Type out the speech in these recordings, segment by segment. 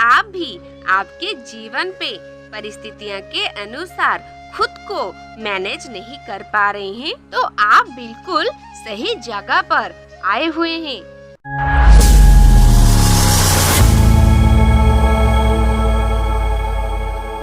आप भी आपके जीवन पे परिस्थितियों के अनुसार खुद को मैनेज नहीं कर पा रहे हैं, तो आप बिल्कुल सही जगह पर आए हुए हैं।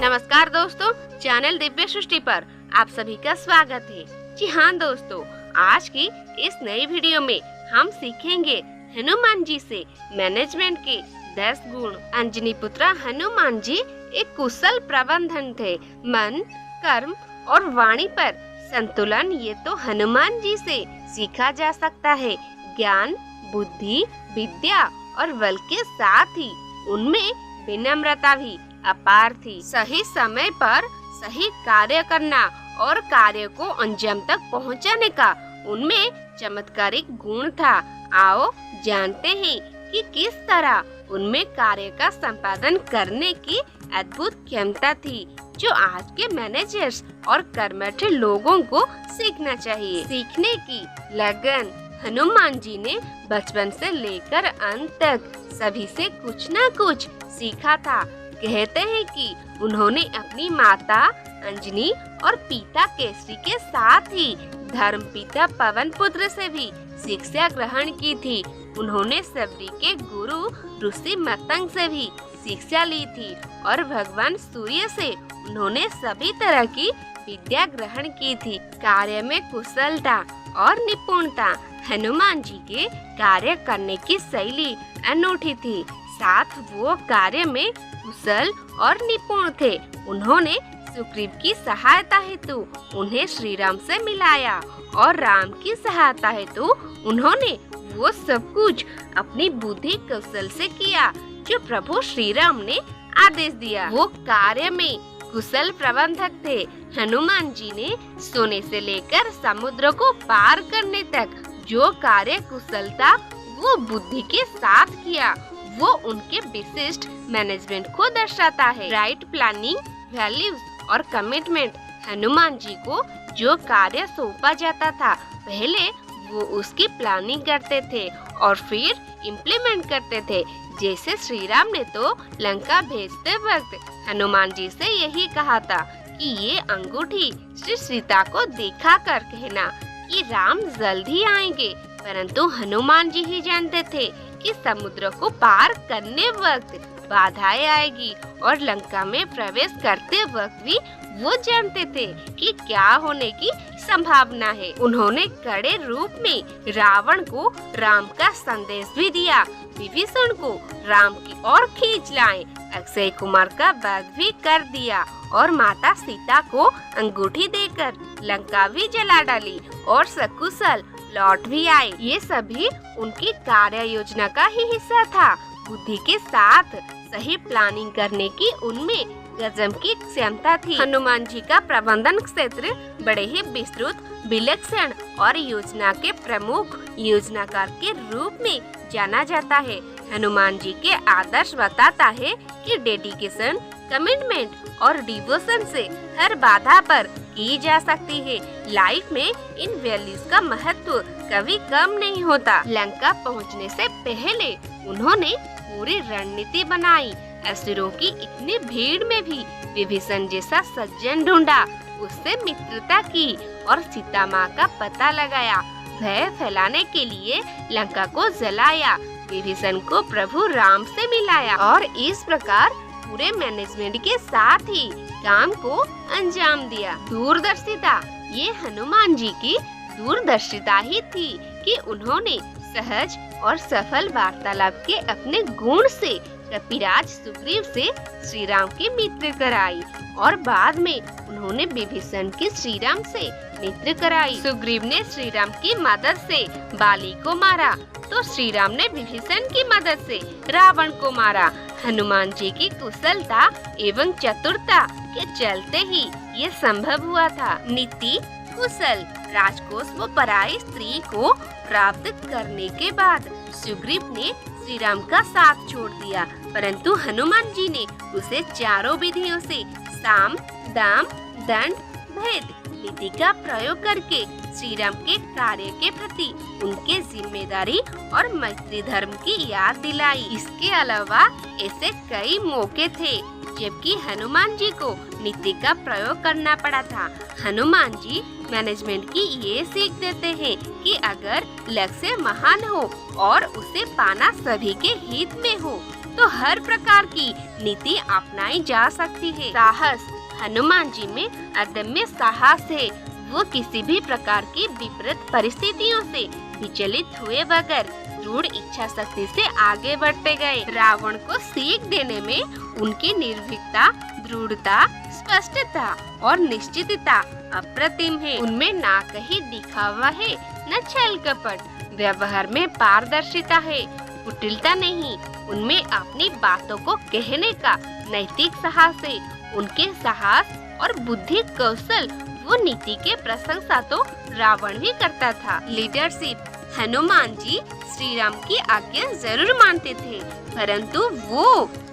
नमस्कार दोस्तों, चैनल दिव्य सृष्टि पर आप सभी का स्वागत है। जी हाँ दोस्तों, आज की इस नई वीडियो में हम सीखेंगे हनुमान जी से मैनेजमेंट के 10 गुण। अंजनी पुत्र हनुमान जी एक कुशल प्रबंधन थे। मन, कर्म और वाणी पर संतुलन ये तो हनुमान जी से सीखा जा सकता है। ज्ञान, बुद्धि, विद्या और बल के साथ ही उनमें विनम्रता भी अपार थी। सही समय पर सही कार्य करना और कार्य को अंजाम तक पहुंचाने का उनमें चमत्कारिक गुण था। आओ जानते हैं कि किस तरह उनमें कार्य का संपादन करने की अद्भुत क्षमता थी, जो आज के मैनेजर्स और कर्मठ लोगों को सीखना चाहिए। सीखने की लगन। हनुमान जी ने बचपन से लेकर अंत तक सभी से कुछ न कुछ सीखा था। कहते हैं कि उन्होंने अपनी माता अंजनी और पिता केसरी के साथ ही धर्मपिता पवन पुत्र से भी शिक्षा ग्रहण की थी। उन्होंने सबरी के गुरु ऋषि मतंग से भी शिक्षा ली थी और भगवान सूर्य से उन्होंने सभी तरह की विद्या ग्रहण की थी। कार्य में कुशलता और निपुणता। हनुमान जी के कार्य करने की शैली अनूठी थी, साथ वो कार्य में कुशल और निपुण थे। उन्होंने सुग्रीव की सहायता हेतु उन्हें श्री राम से मिलाया और राम की सहायता हेतु उन्होंने वो सब कुछ अपनी बुद्धि कौशल से किया जो प्रभु श्री राम ने आदेश दिया। वो कार्य में कुशल प्रबंधक थे। हनुमान जी ने सोने से लेकर समुद्र को पार करने तक जो कार्य कुशलता वो बुद्धि के साथ किया, वो उनके विशिष्ट मैनेजमेंट को दर्शाता है। राइट प्लानिंग, वैल्यूज और कमिटमेंट। हनुमान जी को जो कार्य सौंपा जाता था, पहले वो उसकी प्लानिंग करते थे और फिर इम्प्लीमेंट करते थे। जैसे श्री राम ने तो लंका भेजते वक्त हनुमान जी से यही कहा था कि ये अंगूठी श्री सीता को दिखा कर कहना कि राम जल्द ही आएंगे। परंतु हनुमान जी ही जानते थे कि समुद्र को पार करने वक्त बाधाएं आएगी और लंका में प्रवेश करते वक्त भी वो जानते थे कि क्या होने की संभावना है। उन्होंने कड़े रूप में रावण को राम का संदेश भी दिया, विभीषण को राम की ओर खींच लाए, अक्षय कुमार का वध भी कर दिया और माता सीता को अंगूठी देकर लंका भी जला डाली और सकुशल लौट भी आए। ये सभी उनकी कार्य योजना का ही हिस्सा था। बुद्धि के साथ सही प्लानिंग करने की उनमें गजब की क्षमता थी। हनुमान जी का प्रबंधन क्षेत्र बड़े ही विस्तृत, विलक्षण और योजना के प्रमुख योजनाकार के रूप में जाना जाता है। हनुमान जी के आदर्श बताता है कि डेडिकेशन, कमिटमेंट और डिवोशन से हर बाधा पर की जा सकती है। लाइफ में इन वैल्यूज का महत्व कभी कम नहीं होता। लंका पहुंचने से पहले उन्होंने पूरी रणनीति बनाई। असुरों की इतनी भीड़ में भी विभीषण जैसा सज्जन ढूंढा, उससे मित्रता की और सीता माँ का पता लगाया। भय फैलाने के लिए लंका को जलाया, विभीषण को प्रभु राम से मिलाया और इस प्रकार पूरे मैनेजमेंट के साथ ही काम को अंजाम दिया। दूरदर्शिता। ये हनुमान जी की दूरदर्शिता ही थी कि उन्होंने सहज और सफल वार्तालाप के अपने गुण से कपिराज सुग्रीव से श्री राम की मित्र कराई और बाद में उन्होंने विभीषण की श्री राम से मित्र कराई। सुग्रीव ने श्री राम की मदद से बाली को मारा तो श्री राम ने विभीषण की मदद से रावण को मारा। हनुमान जी की कुशलता एवं चतुरता के चलते ही ये संभव हुआ था। नीति कुशल। राजकोष व पराई स्त्री को प्राप्त करने के बाद सुग्रीव ने श्री राम का साथ छोड़ दिया, परंतु हनुमान जी ने उसे चारों विधियों से साम, दाम, दंड, भेद नीति का प्रयोग करके श्री राम के कार्य के प्रति उनके जिम्मेदारी और मैत्री धर्म की याद दिलाई। इसके अलावा ऐसे कई मौके थे जबकि हनुमान जी को नीति का प्रयोग करना पड़ा था। हनुमान जी मैनेजमेंट की ये सीख देते हैं कि अगर लक्ष्य महान हो और उसे पाना सभी के हित में हो तो हर प्रकार की नीति अपनाई जा सकती है। साहस, हनुमान जी में अदम्य साहस है। वो किसी भी प्रकार की विपरीत परिस्थितियों से विचलित हुए बगैर दृढ़ इच्छा शक्ति से आगे बढ़ते गए। रावण को सीख देने में उनकी निर्भीकता, दृढ़ता, स्पष्टता और निश्चितता अप्रतिम है। उनमें ना कहीं दिखावा है न छल कपट। व्यवहार में पारदर्शिता है, कुटिलता नहीं। उनमें अपनी बातों को कहने का नैतिक साहस है। उनके साहस और बुद्धि कौशल वो नीति के प्रशंसा तो रावण भी करता था। लीडरशिप, हनुमान जी श्री राम की आज्ञा जरूर मानते थे परंतु वो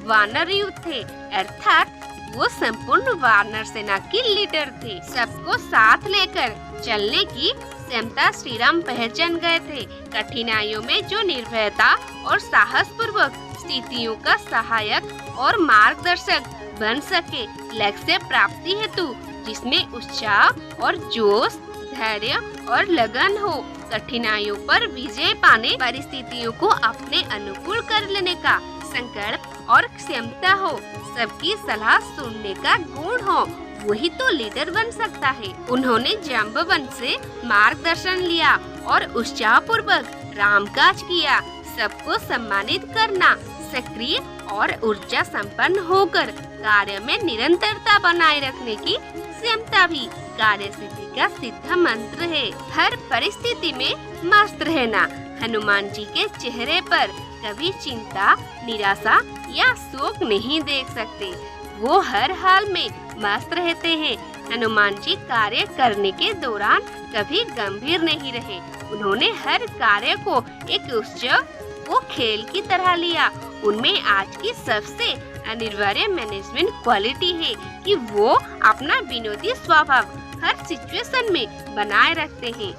वानर युद्ध थे, अर्थात वो संपूर्ण वानर सेना के लीडर थे। सबको साथ लेकर चलने की क्षमता श्री राम पहचान गए थे। कठिनाइयों में जो निर्भयता और साहस पूर्वक स्थितियों का सहायक और मार्गदर्शक बन सके। लक्ष्य प्राप्ति हेतु जिसमें उत्साह और जोश, धैर्य और लगन हो। कठिनाइयों पर विजय पाने, परिस्थितियों को अपने अनुकूल कर लेने का संकल्प और क्षमता हो। सबकी सलाह सुनने का गुण हो, वही तो लीडर बन सकता है। उन्होंने जाम्बवंत से मार्गदर्शन लिया और उत्साह पूर्वक रामकाज किया। सबको सम्मानित करना, सक्रिय और ऊर्जा संपन्न होकर कार्य में निरंतरता बनाए रखने की क्षमता भी कार्य सिद्धि का सिद्ध मंत्र है। हर परिस्थिति में मस्त रहना, हनुमान जी के चेहरे पर कभी चिंता, निराशा या शोक नहीं देख सकते। वो हर हाल में मस्त रहते हैं। हनुमान जी कार्य करने के दौरान कभी गंभीर नहीं रहे। उन्होंने हर कार्य को एक उत्सव, वो खेल की तरह लिया। उनमें आज की सबसे अनिवार्य मैनेजमेंट क्वालिटी है कि वो अपना विनोदी स्वभाव हर सिचुएशन में बनाए रखते हैं।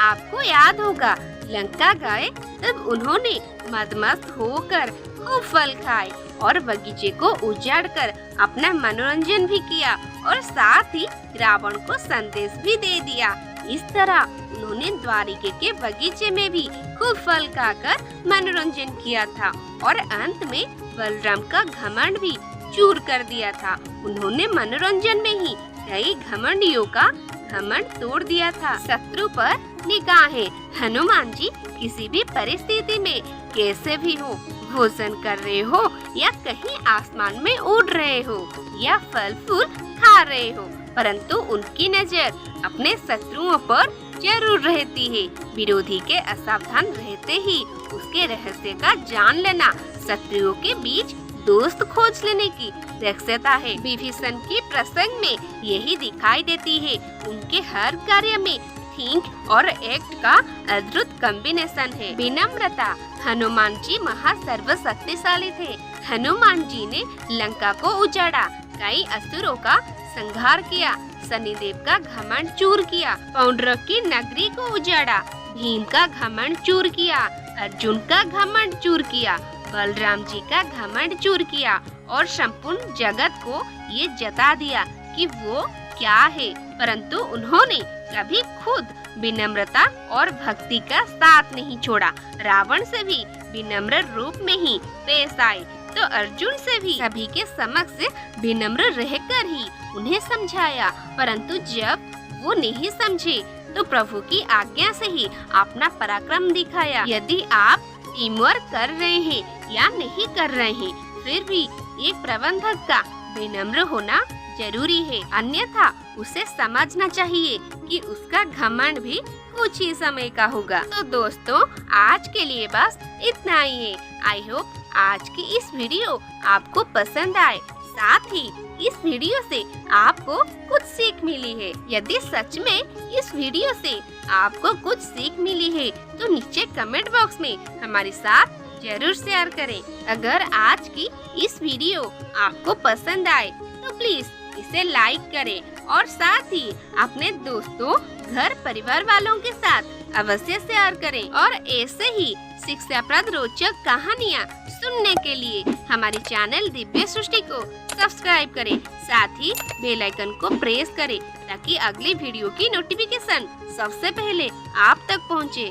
आपको याद होगा लंका गए तब उन्होंने मदमस्त होकर खूब फल खाए और बगीचे को उजाड़ कर अपना मनोरंजन भी किया और साथ ही रावण को संदेश भी दे दिया। इस तरह उन्होंने द्वारिका के बगीचे में भी खूब फल खाकर मनोरंजन किया था और अंत में बलराम का घमंड भी चूर कर दिया था। उन्होंने मनोरंजन में ही कई घमंडियों का घमंड तोड़ दिया था। शत्रु पर निगाहें, हनुमान जी किसी भी परिस्थिति में कैसे भी हो, भोजन कर रहे हो या कहीं आसमान में उड़ रहे हो या फल फूल खा रहे हो, परंतु उनकी नजर अपने शत्रुओं पर जरूर रहती है। विरोधी के असावधान रहते ही उसके रहस्य का जान लेना, शत्रुओं के बीच दोस्त खोज लेने की दक्षता है। विभीषण की प्रसंग में यही दिखाई देती है। उनके हर कार्य में थिंक और एक्ट का अद्भुत कॉम्बिनेशन है। विनम्रता, हनुमान जी महासर्वशक्तिशाली थे। हनुमान जी ने लंका को उजाड़ा, कई असुरों का संहार किया, शनिदेव का घमंड चूर किया, पौंड्रक की नगरी को उजाड़ा, भीम का घमंड चूर किया, अर्जुन का घमंड चूर किया, बलराम जी का घमंड चूर किया और संपूर्ण जगत को ये जता दिया कि वो क्या है। परंतु उन्होंने कभी खुद विनम्रता और भक्ति का साथ नहीं छोड़ा। रावण से भी विनम्र रूप में ही पेश आए तो अर्जुन से भी सभी के समक्ष विनम्र रहकर ही उन्हें समझाया। परंतु जब वो नहीं समझे तो प्रभु की आज्ञा से ही अपना पराक्रम दिखाया। यदि आप टीम वर्क कर रहे हैं या नहीं कर रहे हैं, फिर भी एक प्रबंधक का विनम्र होना जरूरी है, अन्यथा उसे समझना चाहिए कि उसका घमंड भी कुछ ही समय का होगा। तो दोस्तों, आज के लिए बस इतना ही है। आई होप आज की इस वीडियो आपको पसंद आए, साथ ही इस वीडियो से आपको कुछ सीख मिली है। यदि सच में इस वीडियो से आपको कुछ सीख मिली है तो नीचे कमेंट बॉक्स में हमारे साथ जरूर शेयर करें। अगर आज की इस वीडियो आपको पसंद आए तो प्लीज इसे लाइक करें और साथ ही अपने दोस्तों, घर परिवार वालों के साथ अवश्य शेयर करें। और ऐसे ही शिक्षाप्रद रोचक कहानियाँ सुनने के लिए हमारे चैनल दिव्य सृष्टि को सब्सक्राइब करें, साथ ही बेल आइकन को प्रेस करें ताकि अगली वीडियो की नोटिफिकेशन सबसे पहले आप तक पहुँचे।